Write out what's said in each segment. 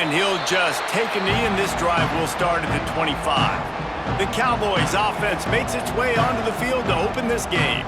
And he'll just take a knee, and this drive will start at the 25. The Cowboys offense makes its way onto the field to open this game.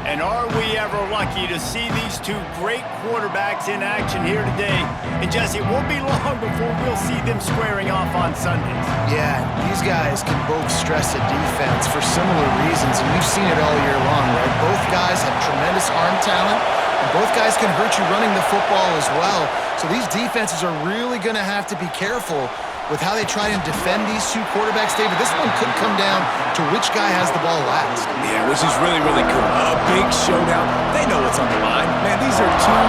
And are we ever lucky to see these two great quarterbacks in action here today? And Jesse, it won't be long before we'll see them squaring off on Sundays. Yeah, these guys can both stress a defense for similar reasons, and we've seen it all year long, right? Both guys have tremendous arm talent, and both guys can hurt you running the football as well. So these defenses are really going to have to be careful with how they try and defend these two quarterbacks. David, this one could come down to which guy has the ball last. Yeah, which is really, really cool. A big showdown. They know what's on the line. Man, these are two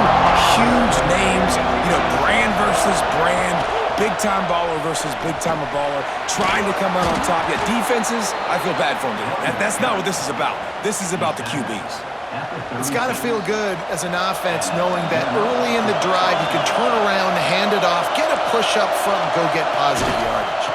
huge names. You know, brand versus brand. Big-time baller versus big-time baller. Trying to come out on top. Yeah, defenses, I feel bad for them. That's not what this is about. This is about the QBs. It's got to feel good as an offense knowing that early in the drive you can turn around, hand it off, get a push up front, and go get positive yardage.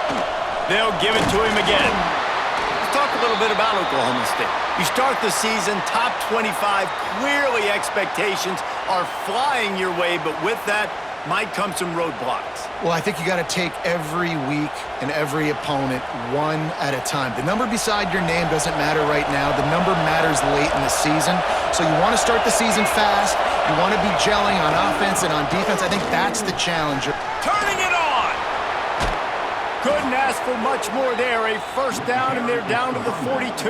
They'll give it to him again. Let's talk a little bit about Oklahoma State. You start the season top 25. Clearly expectations are flying your way, but with that might come some roadblocks. Well, I think you got to take every week and every opponent one at a time. The number beside your name doesn't matter right now. The number matters late in the season. So you want to start the season fast. You want to be gelling on offense and on defense. I think that's the challenge. Turning it on! Couldn't ask for much more there. A first down, and they're down to the 42.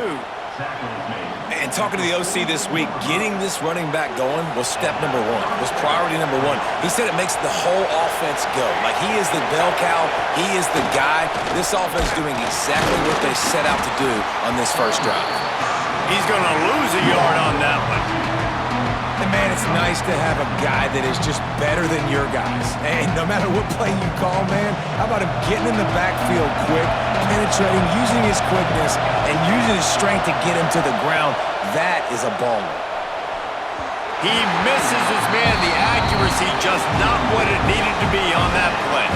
And talking to the OC this week, getting this running back going was step number one, was priority number one. He said it makes the whole offense go. Like, he is the bell cow. He is the guy. This offense doing exactly what they set out to do on this first drive. He's going to lose a yard on that one. And, man, it's nice to have a guy that is just better than your guys. And no matter what play you call, man, how about him getting in the backfield quick, penetrating, using his quickness, and using his strength to get him to the ground? That is a baller. He misses his man. The accuracy just not what it needed to be on that play.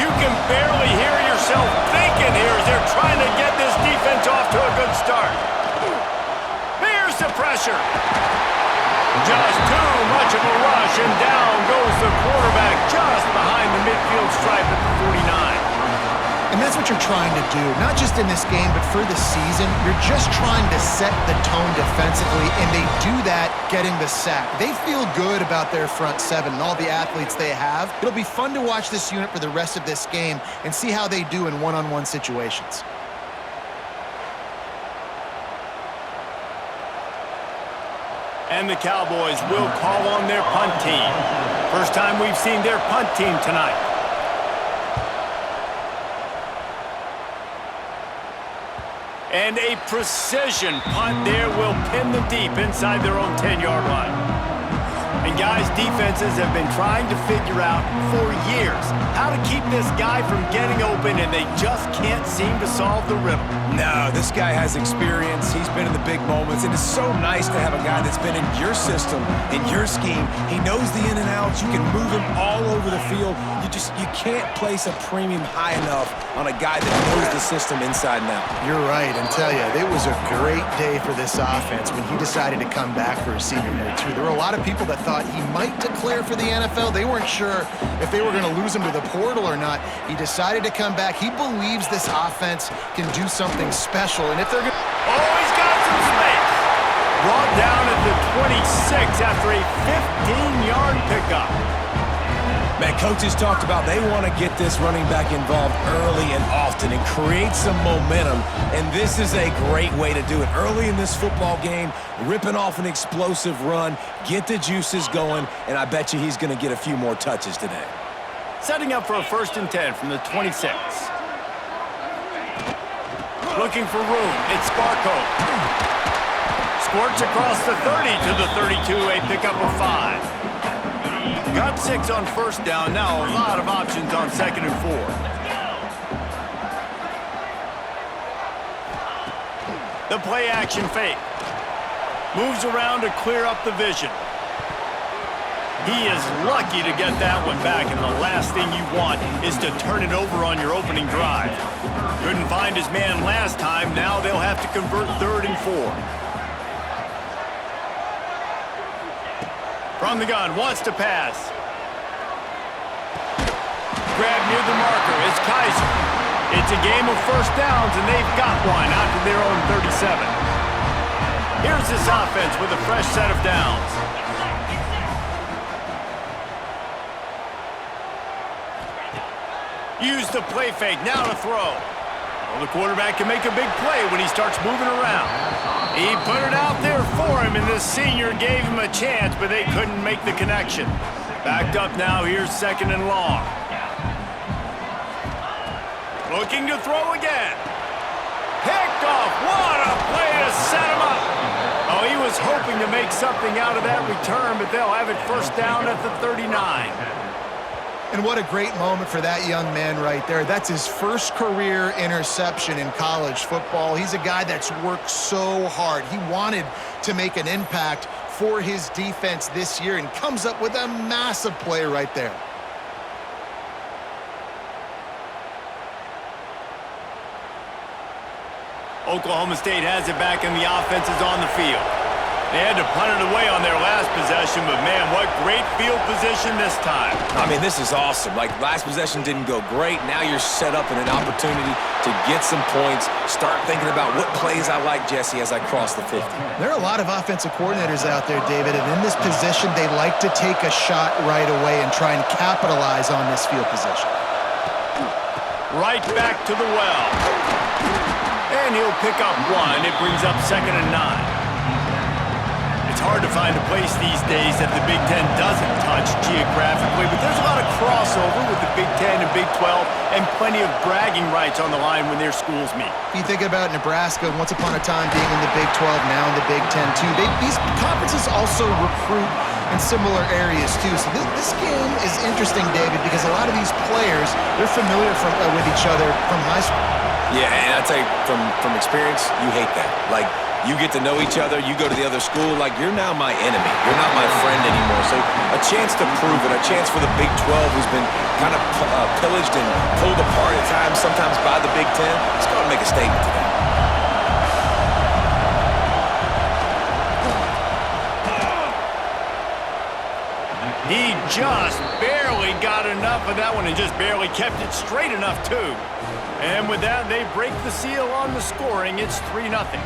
You can barely hear yourself thinking here as they're trying to get this defense off to a good start. Here's the pressure. Just too much of a rush, and down goes the quarterback just behind the midfield stripe at the 49. And that's what you're trying to do, not just in this game, but for the season. You're just trying to set the tone defensively, and they do that getting the sack. They feel good about their front seven and all the athletes they have. It'll be fun to watch this unit for the rest of this game and see how they do in one-on-one situations. And the Cowboys will call on their punt team. First time we've seen their punt team tonight. And a precision punt there will pin them deep inside their own 10-yard line. And guys, defenses have been trying to figure out for years how to keep this guy from getting open, and they just can't seem to solve the riddle. No, this guy has experience. He's been in the big moments, and it's so nice to have a guy that's been in your system, in your scheme. He knows the in and outs. You can move him all over the field. You can't place a premium high enough on a guy that knows the system inside and out. You're right, and tell you, it was a great day for this offense when he decided to come back for his senior year, too. There were a lot of people that thought he might declare for the NFL. They weren't sure if they were going to lose him to the portal or not. He decided to come back. He believes this offense can do something special, and if they're going to... Oh, he's got some space. Brought down at the 26 after a 15-yard pickup. Man, coaches talked about they want to get this running back involved early and often and create some momentum, and this is a great way to do it. Early in this football game, ripping off an explosive run, get the juices going, and I bet you he's going to get a few more touches today. Setting up for a 1st and 10 from the 26. Looking for room, it's Sparko. Squirts across the 30 to the 32, a pickup of 5. Got 6 on first down. Now a lot of options on 2nd and 4. The play action fake. Moves around to clear up the vision. He is lucky to get that one back, and the last thing you want is to turn it over on your opening drive. Couldn't find his man last time. Now they'll have to convert 3rd and 4. From the gun, wants to pass. is Kaiser. It's a game of first downs, and they've got one out to their own 37. Here's this offense with a fresh set of downs. Use the play fake, now to throw. Well, the quarterback can make a big play when he starts moving around. He put it out there for him, and the senior gave him a chance, but they couldn't make the connection. Backed up now, here's 2nd and long. Looking to throw again. Picked off, what a play to set him up. Oh, he was hoping to make something out of that return, but they'll have it first down at the 39. And what a great moment for that young man right there. That's his first career interception in college football. He's a guy that's worked so hard. He wanted to make an impact for his defense this year and comes up with a massive play right there. Oklahoma State has it back and the offense is on the field. They had to punt it away on their last possession, but man, what great field position this time. I mean, this is awesome. Like, last possession didn't go great. Now you're set up in an opportunity to get some points. Start thinking about what plays I like, Jesse, as I cross the 50. There are a lot of offensive coordinators out there, David, and in this position, they like to take a shot right away and try and capitalize on this field position. Right back to the well. And he'll pick up one. It brings up 2nd and 9. It's hard to find a place these days that the Big Ten doesn't touch geographically, but there's a lot of crossover with the Big Ten and Big 12 and plenty of bragging rights on the line when their schools meet. You think about Nebraska, once upon a time being in the Big 12, now in the Big 10 too. These conferences also recruit in similar areas too. So this game is interesting, David, because a lot of these players, they're familiar with each other from high school. Yeah, and I tell you, from experience, you hate that. Like, you get to know each other, you go to the other school, like, you're now my enemy. You're not my friend anymore. So a chance to prove it, a chance for the Big 12, who's been kind of pillaged and pulled apart at times, sometimes by the Big 10. Let's go and make a statement to that. He just barely got enough of that one and just barely kept it straight enough, too. And with that, they break the seal on the scoring. It's 3-0.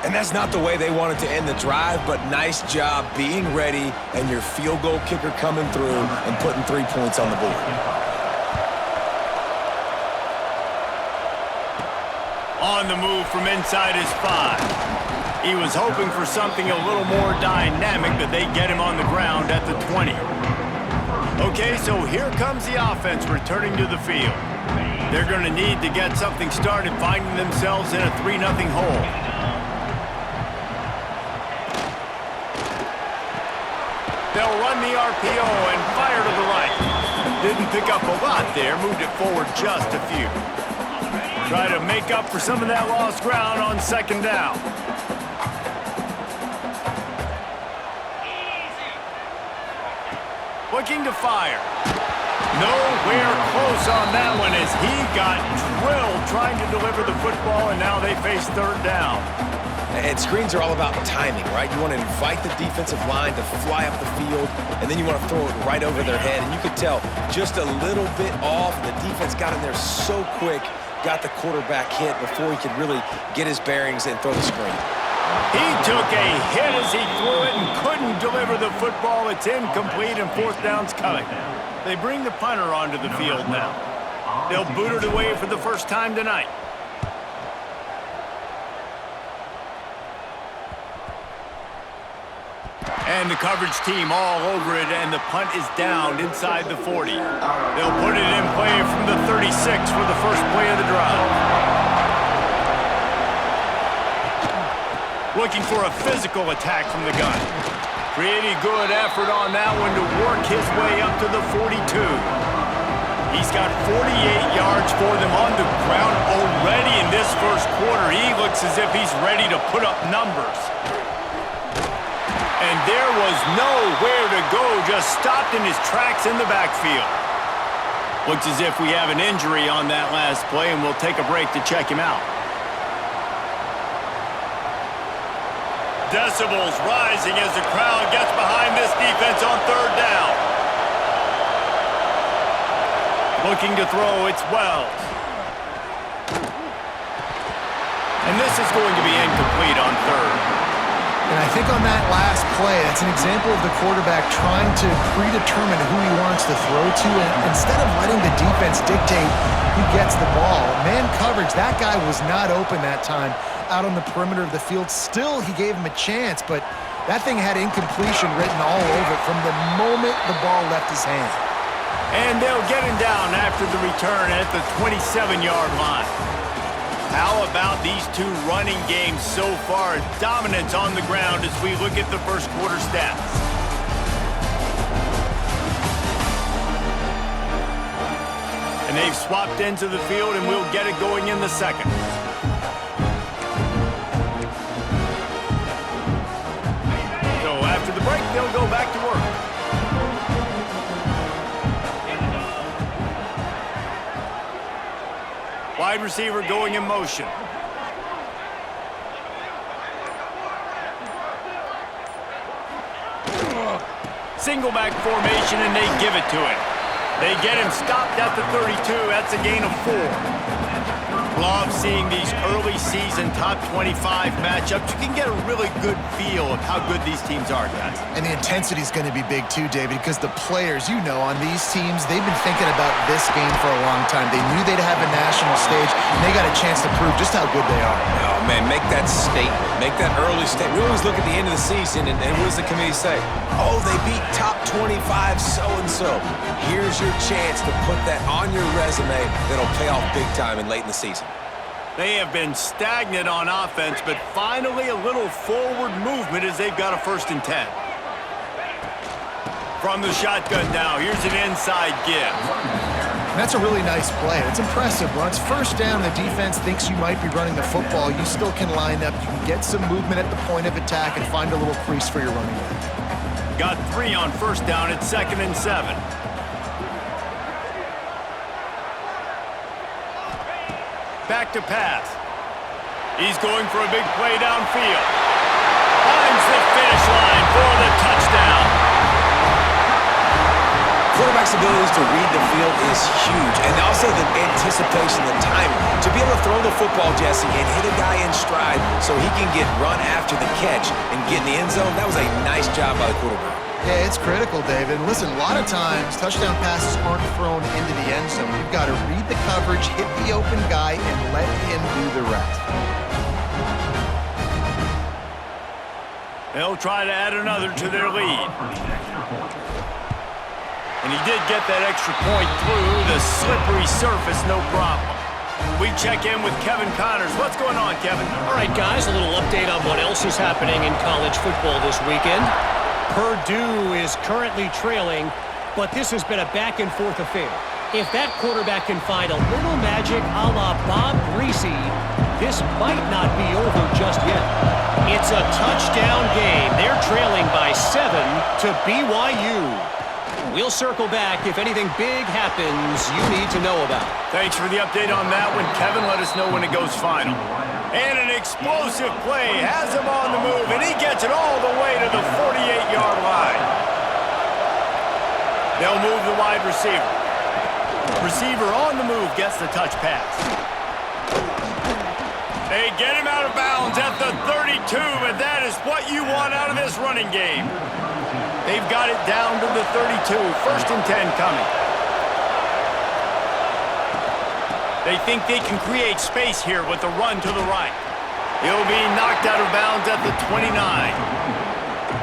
And that's not the way they wanted to end the drive, but nice job being ready and your field goal kicker coming through and putting 3 points on the board. On the move from inside his 5. He was hoping for something a little more dynamic, but they get him on the ground at the 20. Okay, so here comes the offense returning to the field. They're going to need to get something started, finding themselves in a 3-0 hole. They'll run the RPO and fire to the right. Didn't pick up a lot there, moved it forward just a few. Try to make up for some of that lost ground on 2nd down. Looking to fire. Nowhere close on that one as he got drilled trying to deliver the football, and now they face 3rd down. And screens are all about timing, right? You want to invite the defensive line to fly up the field, and then you want to throw it right over their head. And you could tell just a little bit off. The defense got in there so quick, got the quarterback hit before he could really get his bearings and throw the screen. He took a hit as he threw it and couldn't deliver the football. It's incomplete, and 4th down's coming. They bring the punter onto the field now. They'll boot it away for the first time tonight. And the coverage team all over it, and the punt is down inside the 40. They'll put it in play from the 36 for the first play of the drive. Looking for a physical attack from the gun. Pretty good effort on that one to work his way up to the 42. He's got 48 yards for them on the ground already in this first quarter. He looks as if he's ready to put up numbers. And there was nowhere to go, just stopped in his tracks in the backfield. Looks as if we have an injury on that last play, and we'll take a break to check him out. Decibels rising as the crowd gets behind this defense on 3rd down. Looking to throw, it's Wells. And this is going to be incomplete on third. And I think on that last play, that's an example of the quarterback trying to predetermine who he wants to throw to, and instead of letting the defense dictate who gets the ball. Man coverage, that guy was not open that time out on the perimeter of the field. Still, he gave him a chance, but that thing had incompletion written all over it from the moment the ball left his hand. And they'll get him down after the return at the 27-yard line. How about these two running games so far? Dominance on the ground as we look at the first quarter stats. And they've swapped into the field, and we'll get it going in the second. So after the break, they'll go back to work. Wide receiver going in motion. Single back formation, and they give it to him. They get him stopped at the 32. That's a gain of 4. Love seeing these early season top 25 matchups. You can get a really good feel of how good these teams are, guys. And the intensity is going to be big too, David, because the players, you know, on these teams, they've been thinking about this game for a long time. They knew they'd have a national stage, and they got a chance to prove just how good they are. Oh, man, make that statement. Make that early statement. We always look at the end of the season, and what does the committee say? Oh, they beat top 25 so-and-so. Here's your chance to put that on your resume that'll pay off big time and late in the season. They have been stagnant on offense, but finally a little forward movement as they've got a 1st and 10. From the shotgun now, here's an inside give. That's a really nice play. It's impressive. When it's 1st down, the defense thinks you might be running the football. You still can line up. You can get some movement at the point of attack and find a little crease for your running back. Got 3 on 1st down at 2nd and 7. Back to pass. He's going for a big play downfield. Finds the finish line for the touchdown. Quarterback's abilities to read the field is huge, and also the anticipation, the timing. To be able to throw the football, Jesse, and hit a guy in stride so he can get run after the catch and get in the end zone, that was a nice job by the quarterback. Yeah, it's critical, David. Listen, a lot of times, touchdown passes aren't thrown into the end zone. You've got to read the coverage, hit the open guy, and let him do the rest. They'll try to add another to their lead. And he did get that extra point through the slippery surface, no problem. We check in with Kevin Connors. What's going on, Kevin? All right, guys, a little update on what else is happening in college football this weekend. Purdue is currently trailing, but this has been a back-and-forth affair. If that quarterback can find a little magic a la Bob Greasy, this might not be over just yet. It's a touchdown game. They're trailing by 7 to BYU. We'll circle back if anything big happens you need to know about. Thanks for the update on that one, Kevin. Let us know when it goes final. And an explosive play has him on the move, and he gets it all the way to the 48-yard line. They'll move the wide receiver. Receiver on the move gets the touch pass. They get him out of bounds at the 32, but that is what you want out of this running game. They've got it down to the 32. 1st and 10 coming. They think they can create space here with the run to the right. He'll be knocked out of bounds at the 29.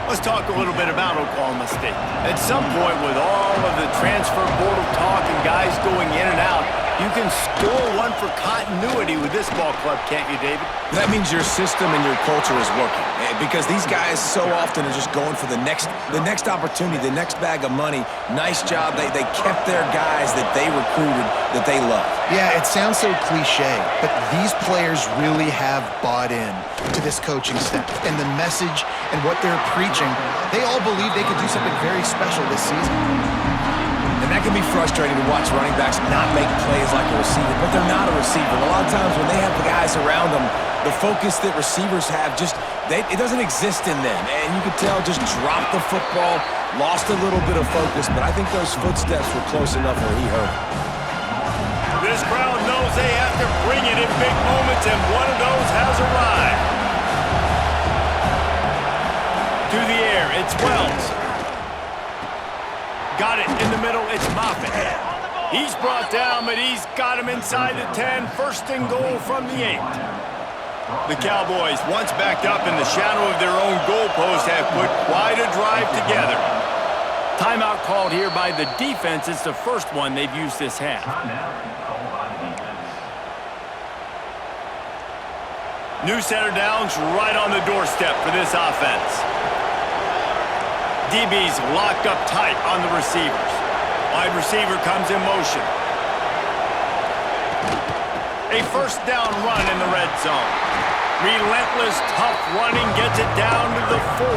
Let's talk a little bit about Oklahoma State. At some point, with all of the transfer portal talk and guys going in and out, you can score one for continuity with this ball club, can't you, David? That means your system and your culture is working, because these guys so often are just going for the next opportunity, the next bag of money. Nice job. They kept their guys that they recruited, that they love. Yeah, it sounds so cliche, but these players really have bought in to this coaching staff and the message and what they're preaching. They all believe they could do something very special this season. And that can be frustrating to watch running backs not make plays like a receiver, but they're not a receiver. A lot of times when they have the guys around them, the focus that receivers have it doesn't exist in them. And you could tell just dropped the football, lost a little bit of focus, but I think those footsteps were close enough where he heard it. This crowd knows they have to bring it in big moments, and one of those has arrived. To the air, it's Wells. Got it in the middle, it's Moffitt. He's brought down, but he's got him inside the 10. First and goal from the 8. The Cowboys, once backed up in the shadow of their own goalpost, have put quite a drive together. Timeout called here by the defense. It's the first one they've used this half. New center downs right on the doorstep for this offense. DB's locked up tight on the receivers. Wide receiver comes in motion. A first down run in the red zone. Relentless, tough running gets it down to the 4.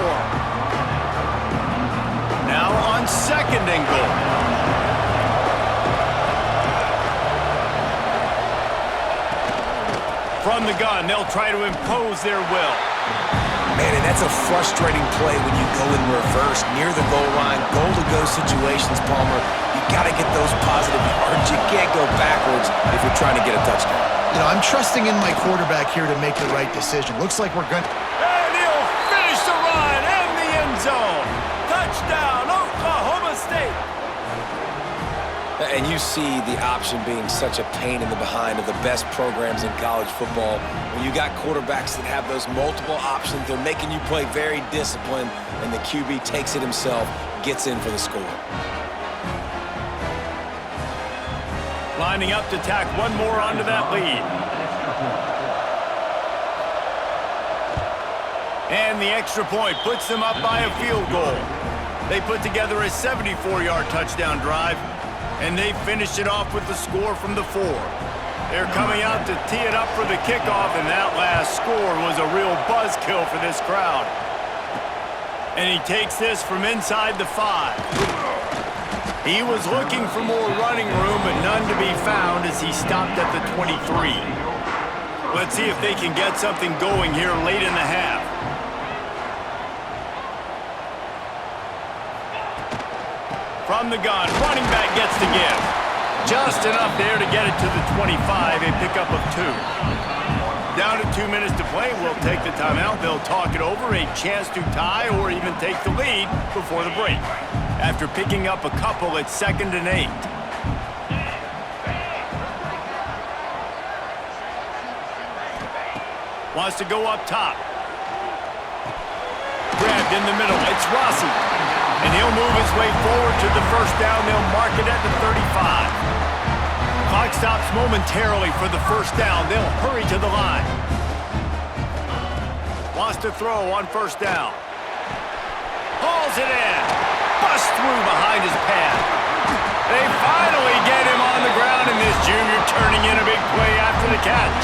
Now on second and goal. From the gun, they'll try to impose their will. Man, and that's a frustrating play when you go in reverse near the goal line. Goal-to-go situations, Palmer. You got to get those positive yards. You can't go backwards if you're trying to get a touchdown. You know, I'm trusting in my quarterback here to make the right decision. Looks like we're going to... And he'll finish the run in the end zone. Touchdown, Oklahoma State. And you see the option being such a pain in the behind of the best programs in college football. When you got quarterbacks that have those multiple options, they're making you play very disciplined, and the QB takes it himself, gets in for the score. Lining up to tack one more onto that lead. And the extra point puts them up by a field goal. They put together a 74-yard touchdown drive, and they finished it off with the score from the 4. They're coming out to tee it up for the kickoff, and that last score was a real buzzkill for this crowd. And he takes this from inside the 5. He was looking for more running room, but none to be found as he stopped at the 23. Let's see if they can get something going here late in the half. From the gun, running back gets the give. Just enough there to get it to the 25, a pickup of 2. Down to 2 minutes to play, we'll take the timeout. They'll talk it over, a chance to tie or even take the lead before the break. After picking up a couple, it's 2nd and 8. Wants to go up top. Grabbed in the middle, it's Rossi. And he'll move his way forward to the first down. They'll mark it at the 35. Clock stops momentarily for the first down. They'll hurry to the line. Wants to throw on first down. Hauls it in. Bust through behind his pad. They finally get him on the ground, and this junior turning in a big play after the catch.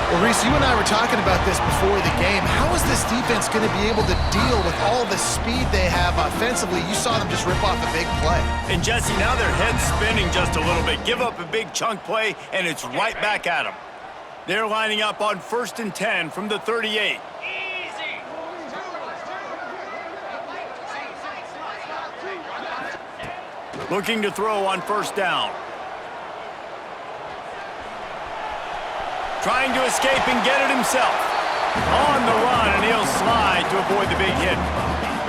Well, Reese, you and I were talking about this before the game. How is this defense going to be able to deal with all the speed they have offensively? You saw them just rip off a big play. And Jesse, now their head's spinning just a little bit. Give up a big chunk play, and it's right back at them. They're lining up on 1st and 10 from the 38. Looking to throw on first down. Trying to escape and get it himself. On the run, and he'll slide to avoid the big hit.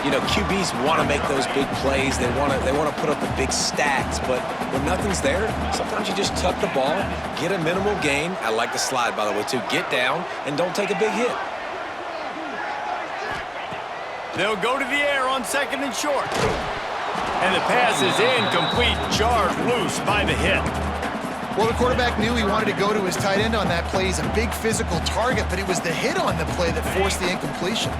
You know, QBs want to make those big plays. They want to put up the big stats. But when nothing's there, sometimes you just tuck the ball, get a minimal gain. I like the slide, by the way, too. Get down and don't take a big hit. They'll go to the air on 2nd and short. And the pass is incomplete, jarred loose by the hit. Well, the quarterback knew he wanted to go to his tight end on that play. He's a big physical target, but it was the hit on the play that forced the incompletion.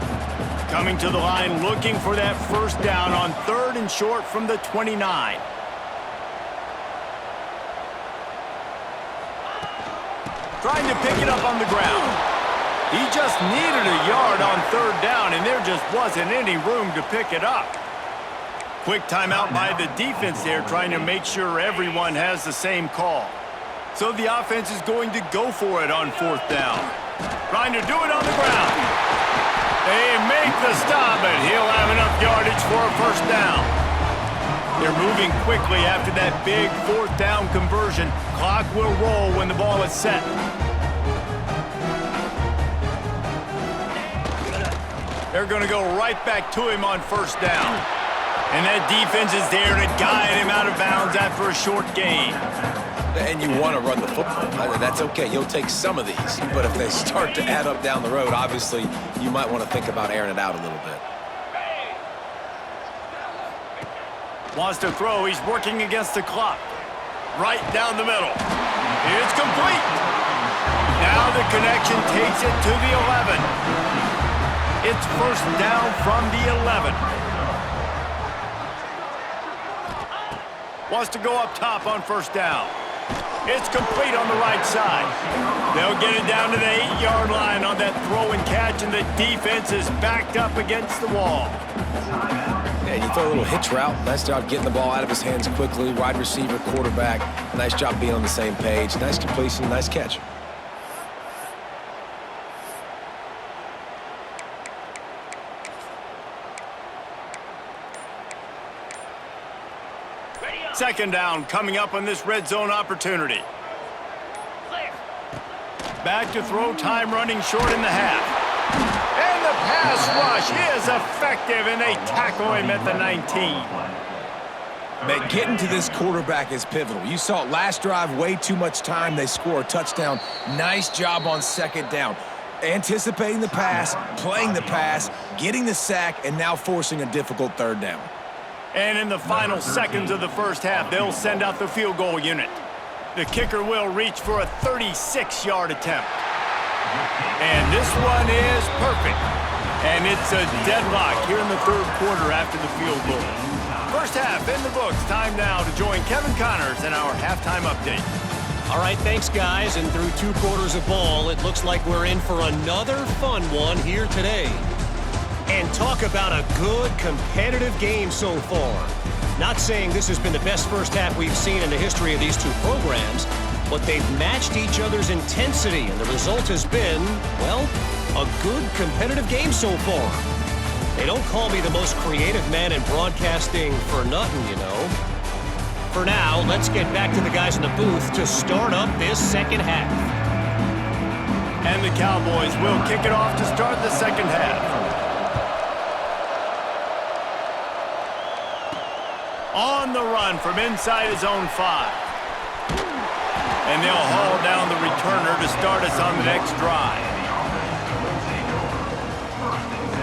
Coming to the line, looking for that first down on 3rd and short from the 29. Trying to pick it up on the ground. He just needed a yard on 3rd down, and there just wasn't any room to pick it up. Quick timeout by the defense there, trying to make sure everyone has the same call. So the offense is going to go for it on 4th down. Trying to do it on the ground. They make the stop, but he'll have enough yardage for a first down. They're moving quickly after that big fourth down conversion. Clock will roll when the ball is set. They're going to go right back to him on first down. And that defense is there to guide him out of bounds after a short gain. And you want to run the football. That's okay. You'll take some of these. But if they start to add up down the road, obviously, you might want to think about airing it out a little bit. Wants to throw. He's working against the clock. Right down the middle. It's complete. Now the connection takes it to the 11. It's first down from the 11. Wants to go up top on first down. It's complete on the right side. They'll get it down to the 8-yard line on that throw and catch, and the defense is backed up against the wall. And you throw a little hitch route. Nice job getting the ball out of his hands quickly. Wide receiver, quarterback. Nice job being on the same page. Nice completion, nice catch. Second down coming up on this red zone opportunity. Back to throw, time running short in the half. And the pass rush is effective, and they tackle him at the 19. Man, getting to this quarterback is pivotal. You saw it last drive, way too much time. They score a touchdown. Nice job on second down. Anticipating the pass, playing the pass, getting the sack, and now forcing a difficult third down. And in the final seconds of the first half, they'll send out the field goal unit. The kicker will reach for a 36-yard attempt. And this one is perfect. And it's a deadlock here in the third quarter after the field goal. First half in the books. Time now to join Kevin Connors in our halftime update. All right, thanks, guys. And through 2 quarters of ball, it looks like we're in for another fun one here today. And talk about a good, competitive game so far. Not saying this has been the best first half we've seen in the history of these 2 programs, but they've matched each other's intensity, and the result has been, well, a good, competitive game so far. They don't call me the most creative man in broadcasting for nothing, you know. For now, let's get back to the guys in the booth to start up this second half. And the Cowboys will kick it off to start the second half. On the run from inside his own 5. And they'll haul down the returner to start us on the next drive.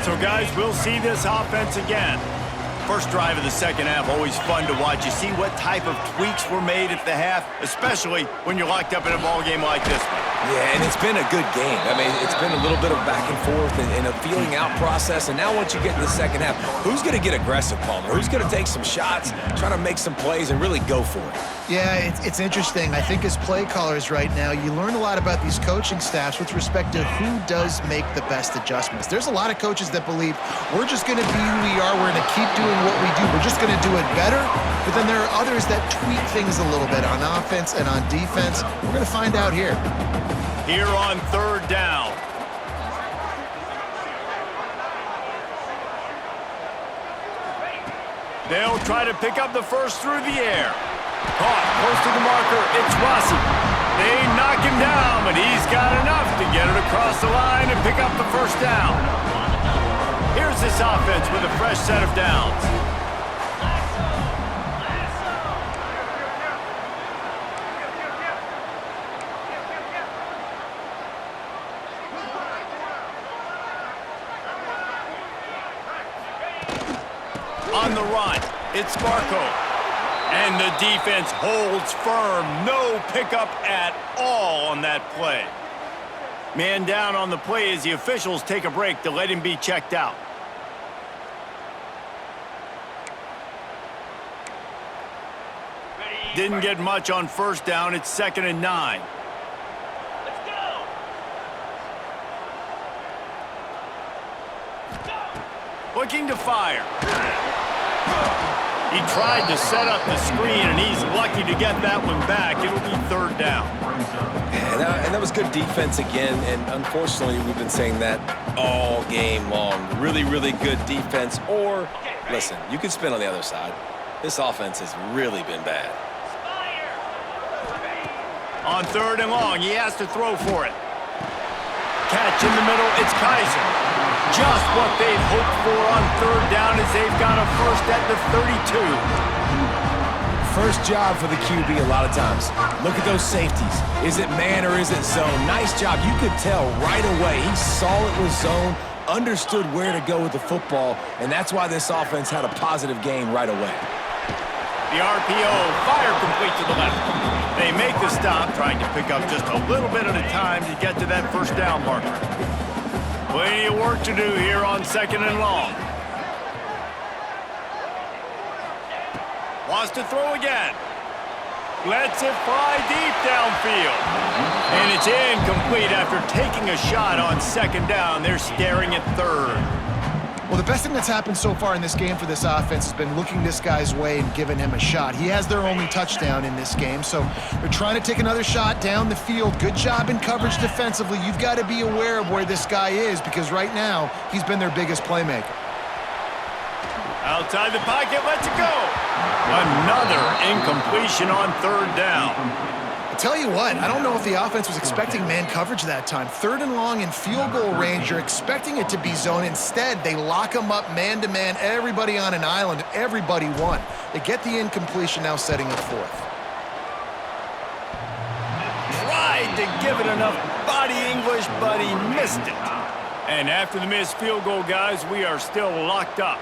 So, guys, we'll see this offense again. First drive of the second half, always fun to watch. You see what type of tweaks were made at the half, especially when you're locked up in a ball game like this one. Yeah, and it's been a good game. I mean, it's been a little bit of back and forth and a feeling out process. And now once you get in the second half, who's going to get aggressive, Palmer? Who's going to take some shots, try to make some plays, and really go for it? Yeah, it's interesting. I think as play callers right now, you learn a lot about these coaching staffs with respect to who does make the best adjustments. There's a lot of coaches that believe we're just going to be who we are. We're going to keep doing what we do. We're just going to do it better. But then there are others that tweak things a little bit on offense and on defense. We're going to find out here. Here on third down. They'll try to pick up the first through the air. Caught close to the marker. It's Rossi. They knock him down, but he's got enough to get it across the line and pick up the first down. Here's this offense with a fresh set of downs. On the run, it's Marco. And the defense holds firm. No pickup at all on that play. Man down on the play as the officials take a break to let him be checked out. Didn't get much on first down. It's 2nd and 9. Looking to fire. He tried to set up the screen, and he's lucky to get that one back. It'll be third down. And that was good defense again, and unfortunately, we've been saying that all game long. Really, really good defense. Or, listen, you could spin on the other side. This offense has really been bad. On 3rd and long, he has to throw for it. Catch in the middle, it's Kaiser. Just what they've hoped for on 3rd down as they've got a first at the 32. First job for the QB a lot of times. Look at those safeties. Is it man or is it zone? Nice job. You could tell right away. He saw it was zone, understood where to go with the football, and that's why this offense had a positive gain right away. The RPO, fire complete to the left. They make the stop, trying to pick up just a little bit at a time to get to that first down marker. Plenty of work to do here on 2nd and long. Wants to throw again. Lets it fly deep downfield. And it's incomplete after taking a shot on 2nd down. They're staring at 3rd. Well, the best thing that's happened so far in this game for this offense has been looking this guy's way and giving him a shot. He has their only touchdown in this game, so they're trying to take another shot down the field. Good job in coverage defensively. You've got to be aware of where this guy is because right now he's been their biggest playmaker. Outside the pocket, lets it go. Another incompletion on 3rd down. I tell you what, I don't know if the offense was expecting man coverage that time. 3rd and long in field goal range, you're expecting it to be zone. Instead, they lock them up man-to-man, everybody on an island, everybody won. They get the incompletion, now setting up 4th. Tried to give it enough body English, but he missed it. And after the missed field goal, guys, we are still locked up.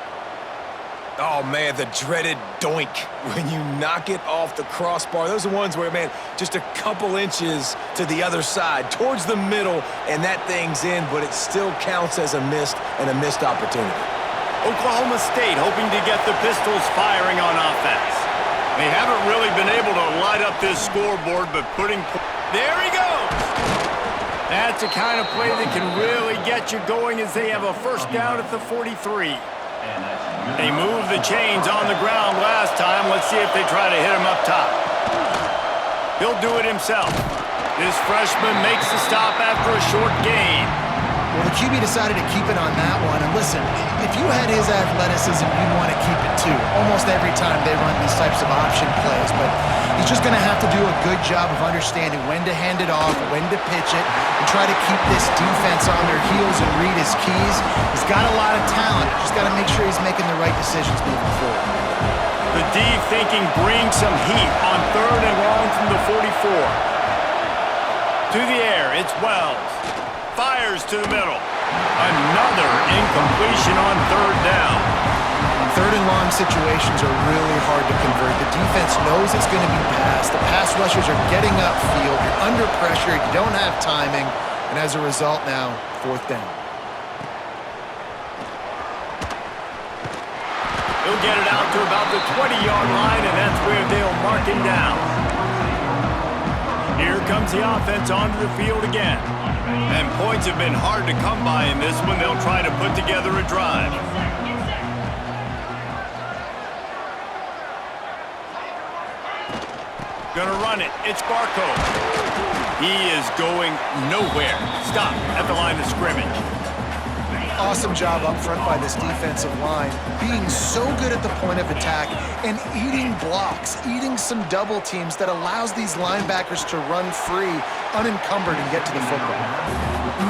Oh, man, the dreaded doink when you knock it off the crossbar. Those are ones where, man, just a couple inches to the other side, towards the middle, and that thing's in, but it still counts as a missed opportunity. Oklahoma State hoping to get the Pistols firing on offense. They haven't really been able to light up this scoreboard, but there he goes! That's the kind of play that can really get you going as they have a first down at the 43. They moved the chains on the ground last time. Let's see if they try to hit him up top. He'll do it himself. This freshman makes the stop after a short gain. Well, the QB decided to keep it on that one. And listen, if you had his athleticism, you'd want to keep it too. Almost every time they run these types of option plays. But he's just going to have to do a good job of understanding when to hand it off, when to pitch it, and try to keep this defense on their heels and read his keys. He's got a lot of talent. Just got to make sure he's making the right decisions moving forward. The D thinking brings some heat on 3rd and long from the 44. To the air, it's Wells. Fires to the middle. Another incompletion on 3rd down. 3rd and long situations are really hard to convert. The defense knows it's going to be passed. The pass rushers are getting upfield. You're under pressure. You don't have timing. And as a result now, 4th down. He'll get it out to about the 20-yard line, and that's where they'll mark him down. Here comes the offense onto the field again. And points have been hard to come by in this one. They'll try to put together a drive. Gonna run it. It's Barco. He is going nowhere. Stop at the line of scrimmage. Awesome job up front by this defensive line, being so good at the point of attack and eating blocks, eating some double teams that allows these linebackers to run free, unencumbered, and get to the football.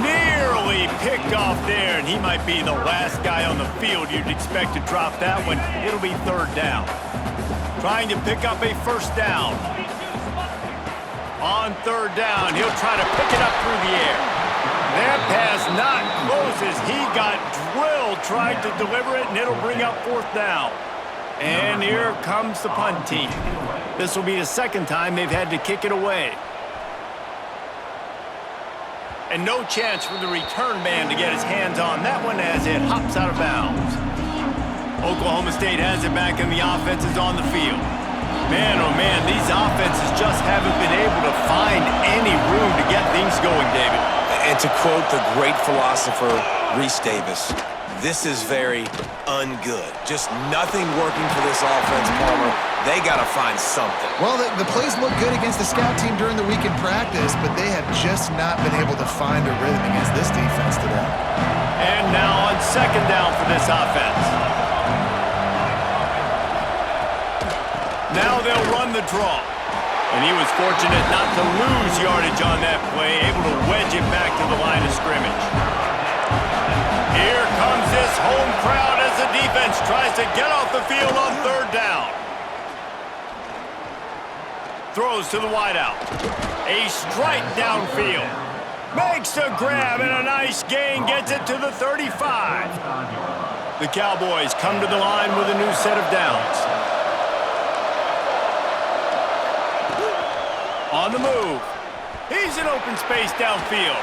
Nearly picked off there, and he might be the last guy on the field you'd expect to drop that one. It'll be 3rd down. Trying to pick up a first down. On 3rd down, he'll try to pick it up through the air. That pass not close as he got drilled trying to deliver it, and it'll bring up 4th down. And here comes the punt team. This will be the 2nd time they've had to kick it away. And no chance for the return man to get his hands on that one as it hops out of bounds. Oklahoma State has it back, and the offense is on the field. Man, oh man, these offenses just haven't been able to find any room to get things going, David. And to quote the great philosopher Reese Davis, this is very ungood. Just nothing working for this offense, Palmer. They got to find something. Well, the plays look good against the scout team during the week in practice, but they have just not been able to find a rhythm against this defense today. And now on 2nd down for this offense. Now they'll run the draw. And he was fortunate not to lose yardage on that play, able to wedge it back to the line of scrimmage. Here comes this home crowd as the defense tries to get off the field on third down. Throws to the wideout. A strike downfield. Makes a grab and a nice gain, gets it to the 35. The Cowboys come to the line with a new set of downs. On the move. He's in open space downfield.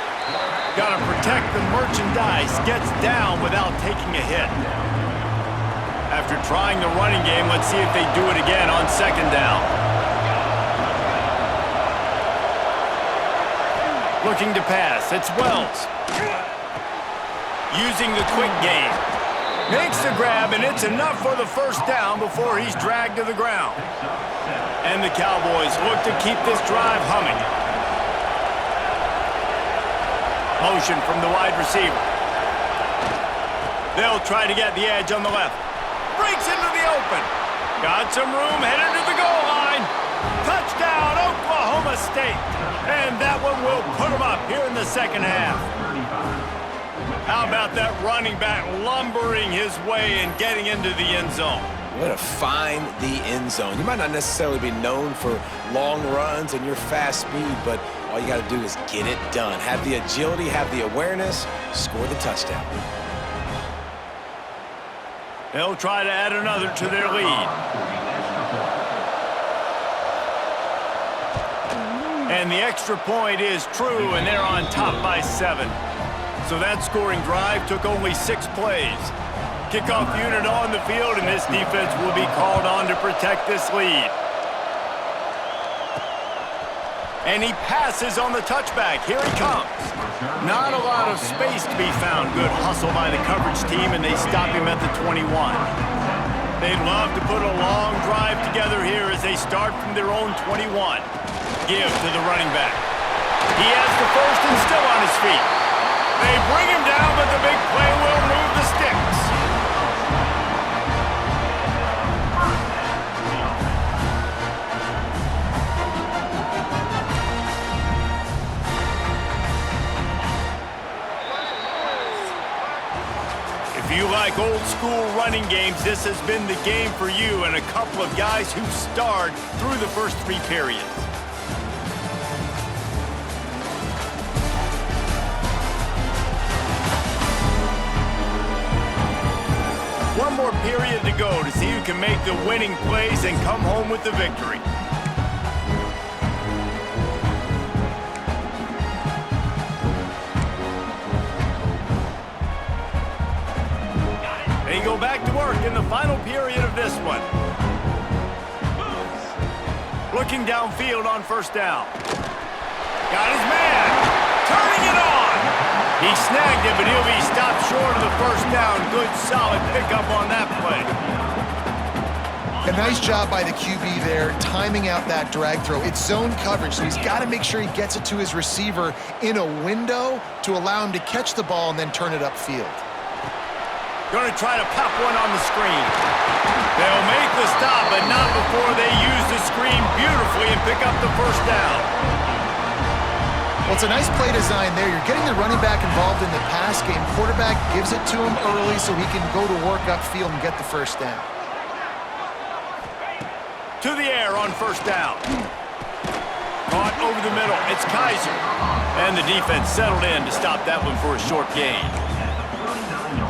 Got to protect the merchandise. Gets down without taking a hit. After trying the running game, let's see if they do it again on second down. Looking to pass. It's Wells. Using the quick game. Makes the grab, and it's enough for the first down before he's dragged to the ground. And the Cowboys look to keep this drive humming. Motion from the wide receiver. They'll try to get the edge on the left. Breaks into the open. Got some room, headed to the goal line. Touchdown, Oklahoma State. And that one will put them up here in the second half. How about that running back lumbering his way and getting into the end zone? Way to find the end zone. You might not necessarily be known for long runs and your fast speed, but all you got to do is get it done. Have the agility, have the awareness, score the touchdown. They'll try to add another to their lead. And the extra point is true, and they're on top by 7. So that scoring drive took only 6 plays. Kickoff unit on the field, and this defense will be called on to protect this lead. And he passes on the touchback. Here he comes. Not a lot of space to be found. Good hustle by the coverage team, and they stop him at the 21. They'd love to put a long drive together here as they start from their own 21. Give to the running back. He has the first and still on his feet. They bring him down, but the big play will move the sticks. If you like old school running games, this has been the game for you and a couple of guys who starred through the first 3 periods. One more period to go to see who can make the winning plays and come home with the victory. They go back to work in the final period of this one. Looking downfield on first down. Got his man. Turning it on. He snagged it, but he'll be stopped short of the first down. Good, solid pickup on that play. A nice job by the QB there, timing out that drag throw. It's zone coverage, so he's got to make sure he gets it to his receiver in a window to allow him to catch the ball and then turn it upfield. Going to try to pop one on the screen. They'll make the stop, but not before they use the screen beautifully and pick up the first down. Well, it's a nice play design there. You're getting the running back involved in the pass game. Quarterback gives it to him early so he can go to work upfield and get the first down. To the air on first down. Caught over the middle. It's Kaiser. And the defense settled in to stop that one for a short gain.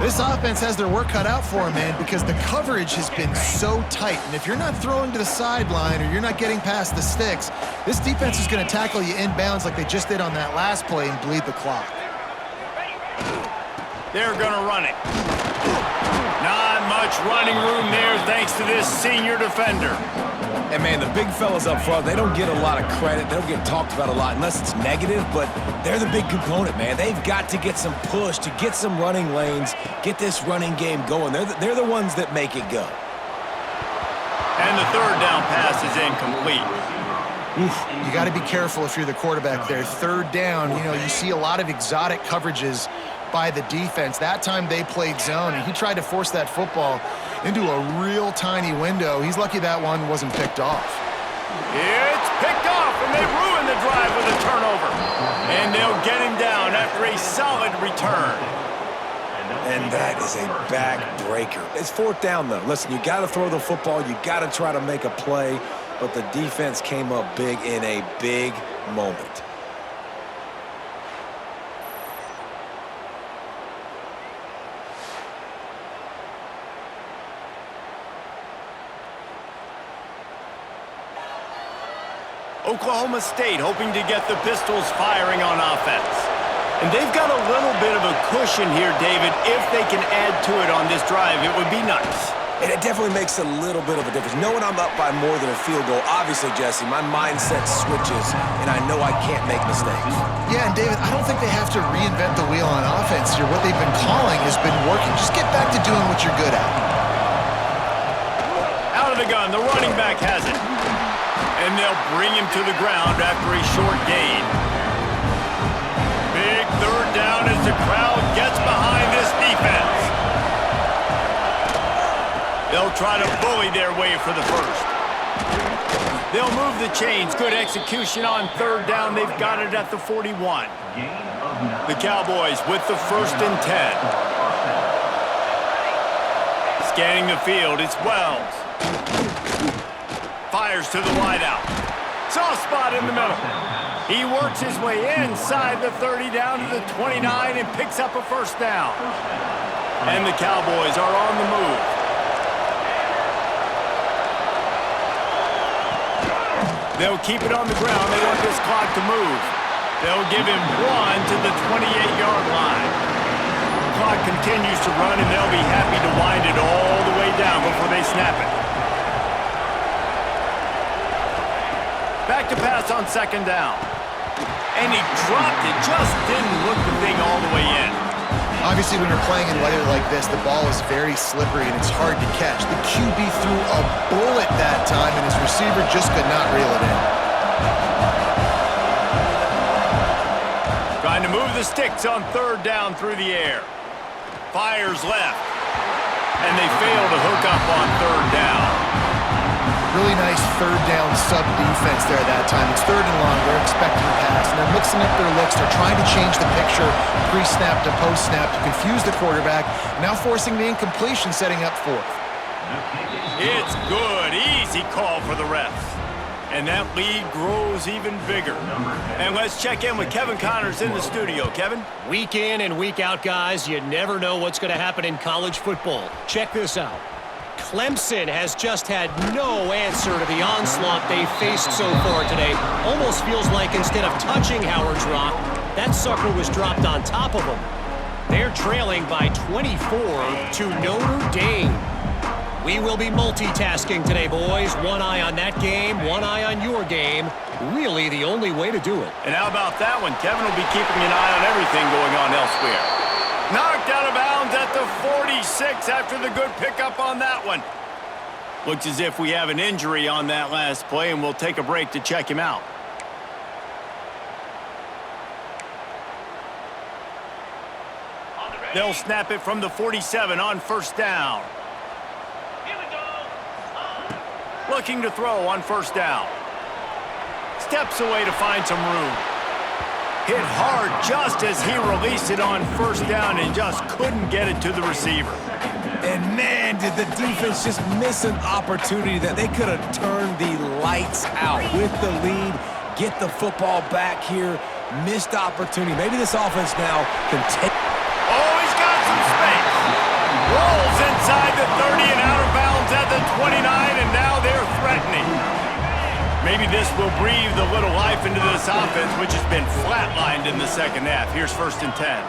This offense has their work cut out for him, man, because the coverage has been so tight. And if you're not throwing to the sideline or you're not getting past the sticks, this defense is going to tackle you inbounds like they just did on that last play and bleed the clock. They're going to run it. Not much running room there thanks to this senior defender. And, man, the big fellas up front, they don't get a lot of credit. They don't get talked about a lot unless it's negative, but they're the big component, man. They've got to get some push to get some running lanes, get this running game going. They're the ones that make it go. And the third down pass is incomplete. Oof, you got to be careful if you're the quarterback there. Third down, you know, you see a lot of exotic coverages by the defense. That time they played zone, and he tried to force that football into a real tiny window. He's lucky that one wasn't picked off. It's picked off, and they ruin the drive with a turnover. And they'll get him down after a solid return. And that is a backbreaker. It's fourth down, though. Listen, you got to throw the football. You got to try to make a play. But the defense came up big in a big moment. Oklahoma State hoping to get the Pistols firing on offense. And they've got a little bit of a cushion here, David. If they can add to it on this drive, it would be nice. And it definitely makes a little bit of a difference. Knowing I'm up by more than a field goal, obviously, Jesse, my mindset switches, and I know I can't make mistakes. Yeah, and David, I don't think they have to reinvent the wheel on offense here. What they've been calling has been working. Just get back to doing what you're good at. Out of the gun, the running back has it. And they'll bring him to the ground after a short gain. Big third down as the crowd gets behind this defense. They'll try to bully their way for the first. They'll move the chains. Good execution on third down. They've got it at the 41. The Cowboys with the 1st and 10. Scanning the field, it's Wells. Fires to the wideout. Soft spot in the middle. He works his way inside the 30 down to the 29 and picks up a first down. And the Cowboys are on the move. They'll keep it on the ground. They want this clock to move. They'll give him 1 to the 28-yard line. Clock continues to run, and they'll be happy to wind it all the way down before they snap it. Back to pass on 2nd down. And he dropped it. Just didn't look the thing all the way in. Obviously, when you're playing in weather like this, the ball is very slippery and it's hard to catch. The QB threw a bullet that time, and his receiver just could not reel it in. Trying to move the sticks on 3rd down through the air. Fires left. And they fail to hook up on 3rd down. Really nice 3rd down sub-defense there that time. It's 3rd and long. They're expecting a pass, and they're mixing up their looks. They're trying to change the picture pre-snap to post-snap to confuse the quarterback, now forcing the incompletion, setting up 4th. It's good. Easy call for the refs. And that lead grows even bigger. And let's check in with Kevin Connors in the studio. Kevin? Week in and week out, guys, you never know what's going to happen in college football. Check this out. Clemson has just had no answer to the onslaught they faced so far today. Almost feels like instead of touching Howard's Rock, that sucker was dropped on top of him. They're trailing by 24 to Notre Dame. We will be multitasking today, boys. One eye on that game, one eye on your game. Really the only way to do it. And how about that one? Kevin will be keeping an eye on everything going on elsewhere. Knocked out of bounds at the 46 after the good pickup on that one. Looks as if we have an injury on that last play, and we'll take a break to check him out. They'll snap it from the 47 on 1st down. Looking to throw on 1st down. Steps away to find some room. Hit hard just as he released it on 1st down and just couldn't get it to the receiver. And man, did the defense just miss an opportunity that they could have turned the lights out with the lead, get the football back here, missed opportunity. Maybe this offense now can take. Oh, he's got some space. Rolls inside the 30 and out of bounds at the 29, and now they're threatening. Maybe this will breathe a little life into this offense, which has been flatlined in the 2nd half. Here's 1st and 10.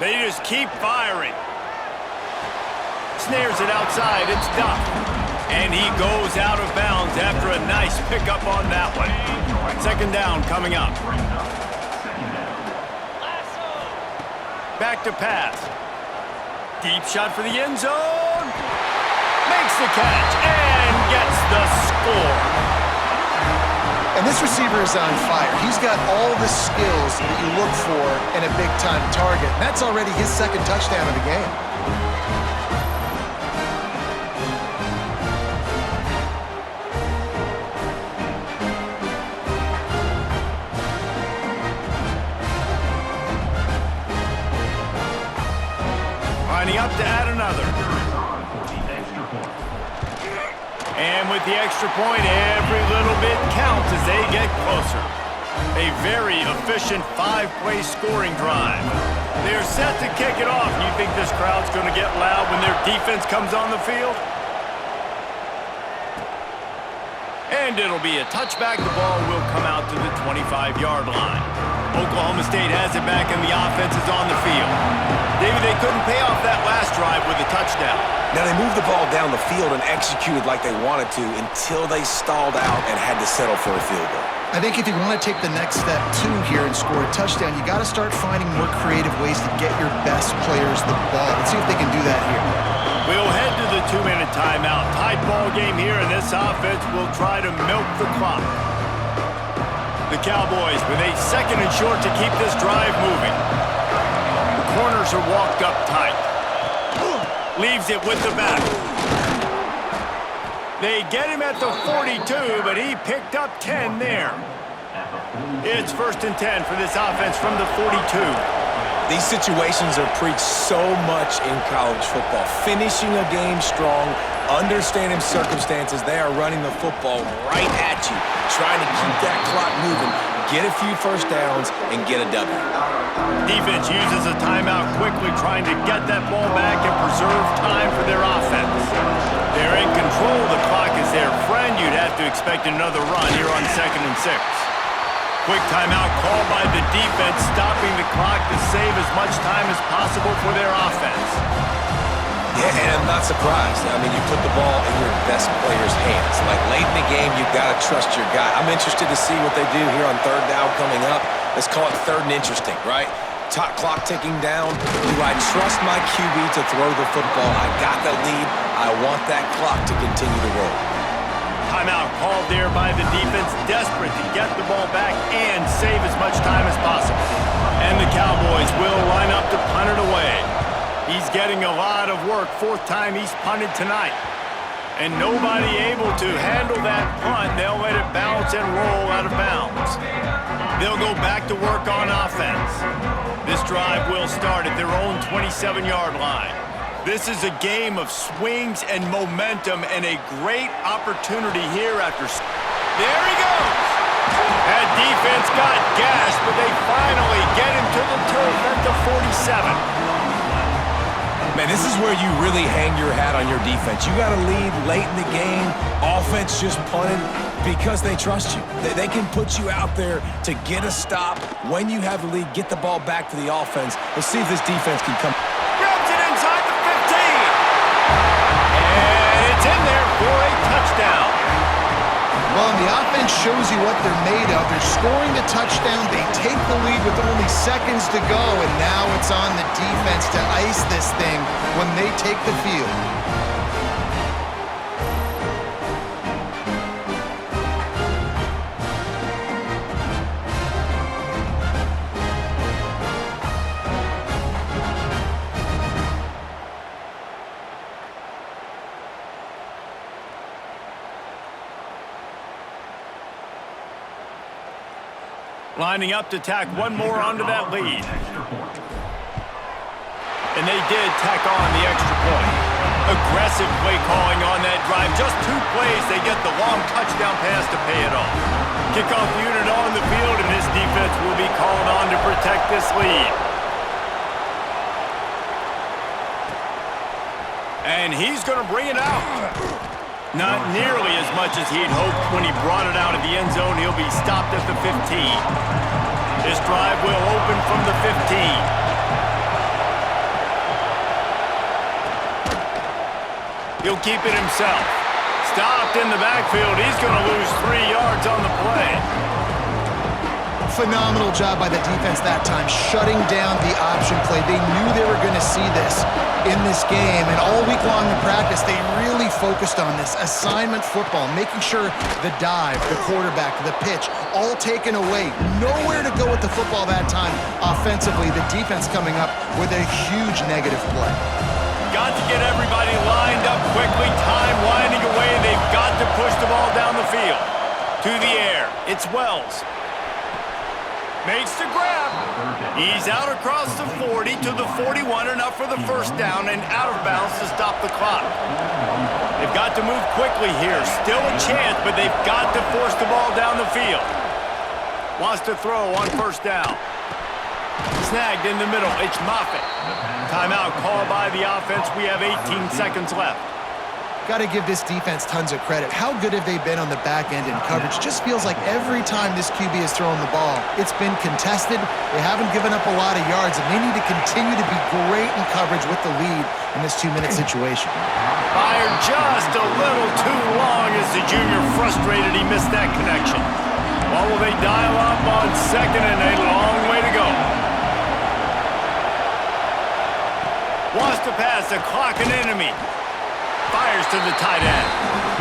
They just keep firing. Snares it outside. It's Duff. And he goes out of bounds after a nice pickup on that one. 2nd down coming up. Back to pass. Deep shot for the end zone. Makes the catch and gets the score. And this This receiver is on fire. He's got all the skills that you look for in a big-time target. That's already his second touchdown of the game. Lining up to add another. And with the extra point, every little bit counts as they get closer. A very efficient 5-play scoring drive. They're set to kick it off. You think this crowd's going to get loud when their defense comes on the field? And it'll be a touchback. The ball will come out to the 25-yard line. Oklahoma State has it back and the offense is on the field. David, they couldn't pay off that last drive with a touchdown. Now, they moved the ball down the field and executed like they wanted to until they stalled out and had to settle for a field goal. I think if you want to take the next step, too, here and score a touchdown, you got to start finding more creative ways to get your best players the ball. Let's see if they can do that here. We'll head to the 2-minute timeout. Tight ball game here, and this offense will try to milk the clock. The Cowboys with a second and short to keep this drive moving. The corners are walked up tight. Leaves it with the back. They get him at the 42, but he picked up 10 there. It's 1st and 10 for this offense from the 42. These situations are preached so much in college football. Finishing a game strong, understanding circumstances. They are running the football right at you, trying to keep that clock moving, get a few first downs, and get a W. Defense uses a timeout quickly, trying to get that ball back and preserve time for their offense. They're in control. The clock is their friend. You'd have to expect another run here on 2nd and 6. Quick timeout called by the defense, stopping the clock to save as much time as possible for their offense. Yeah, and I'm not surprised. I mean, you put the ball in your best player's hands. Like, late in the game, you've got to trust your guy. I'm interested to see what they do here on 3rd down coming up. Let's call it 3rd and interesting, right? Top clock ticking down. Do I trust my QB to throw the football? I got the lead. I want that clock to continue to roll. Timeout called there by the defense, desperate to get the ball back and save as much time as possible. And the Cowboys will line up to punt it away. He's getting a lot of work. 4th time he's punted tonight. And nobody able to handle that punt. They'll let it bounce and roll out of bounds. They'll go back to work on offense. This drive will start at their own 27-yard line. This is a game of swings and momentum and a great opportunity here after... There he goes! That defense got gashed, but they finally get him to the turf at the 47. Man, this is where you really hang your hat on your defense. You got to lead late in the game. Offense just punted because they trust you. They can put you out there to get a stop. When you have the lead, get the ball back to the offense. Let's see if this defense can come. Grabs it inside the 15. And it's in there for a touchdown. Well, and the offense shows you what they're made of. They're scoring the touchdown. They take the lead with only seconds to go, and now it's on the defense to ice this thing when they take the field. Lining up to tack one more onto that lead. And they did tack on the extra point. Aggressive play calling on that drive. Just 2 plays, they get the long touchdown pass to pay it off. Kickoff unit on the field, and this defense will be called on to protect this lead. And he's going to bring it out. Not nearly as much as he'd hoped when he brought it out of the end zone. He'll be stopped at the 15. This drive will open from the 15. He'll keep it himself. Stopped in the backfield. He's going to lose 3 yards on the play. Phenomenal job by the defense that time, shutting down the option play. They knew they were going to see this. in this game. And all week long in practice, they really focused on this assignment football, making sure the dive, the quarterback, the pitch, all taken away. Nowhere to go with the football that time offensively. The defense coming up with a huge negative play. Got to get everybody lined up quickly. Time winding away. They've got to push the ball down the field. To the air. It's Wells. Makes the grab. He's out across the 40 to the 41, enough for the first down, and out of bounds to stop the clock. They've got to move quickly here. Still a chance, but they've got to force the ball down the field. Wants to throw on first down. Snagged in the middle. It's Moffitt. Timeout called by the offense. We have 18 seconds left. Got to give this defense tons of credit. How good have they been on the back end in coverage? Just feels like every time this QB is throwing the ball, it's been contested. They haven't given up a lot of yards, and they need to continue to be great in coverage with the lead in this 2-minute situation. Fired just a little too long as the junior frustrated he missed that connection. What will they dial up on second and a long way to go? Wants to pass, the clock an enemy. Fires to the tight end.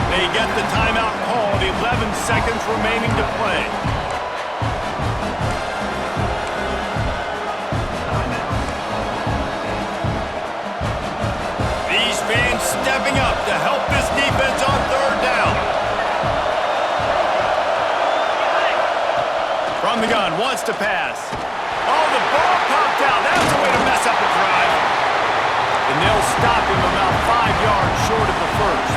They get the timeout called. 11 seconds remaining to play. These fans stepping up to help this defense on third down. From the gun, wants to pass. Oh, the ball popped out. That's a way to mess up a drive. And they'll stop him about 5 yards short of the first.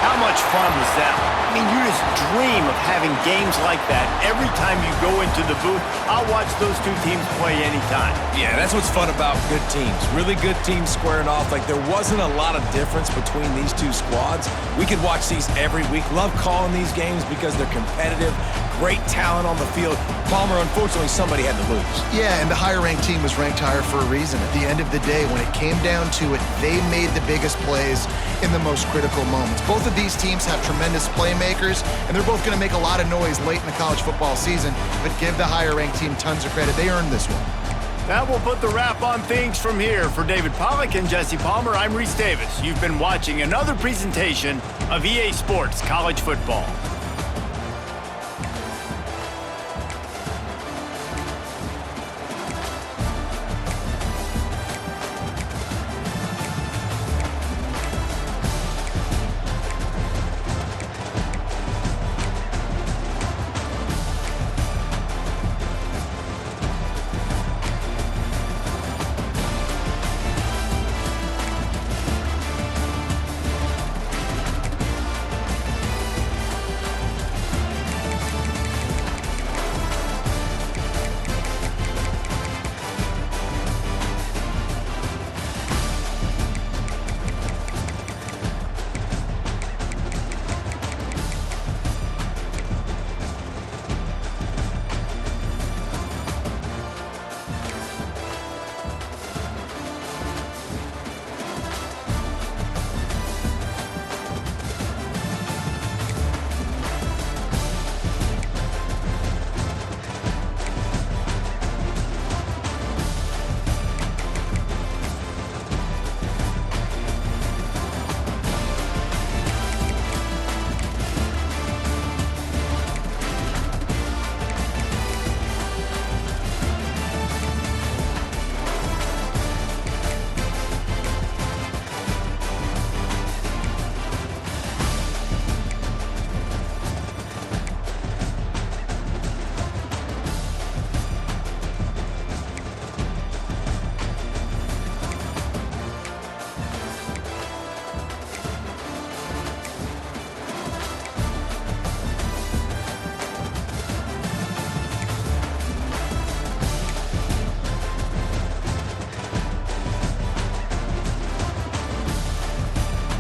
How much fun was that? I mean, you just dream of having games like that every time you go into the booth. I'll watch those two teams play anytime. Yeah, that's what's fun about good teams. Really good teams squaring off. Like, there wasn't a lot of difference between these two squads. We could watch these every week. Love calling these games because they're competitive. Great talent on the field. Palmer, unfortunately, somebody had to lose. Yeah, and the higher-ranked team was ranked higher for a reason. At the end of the day, when it came down to it, they made the biggest plays in the most critical moments. Both of these teams have tremendous playmakers, and they're both going to make a lot of noise late in the college football season, but give the higher-ranked team tons of credit. They earned this one. That will put the wrap on things from here. For David Pollack and Jesse Palmer, I'm Reese Davis. You've been watching another presentation of EA Sports College Football.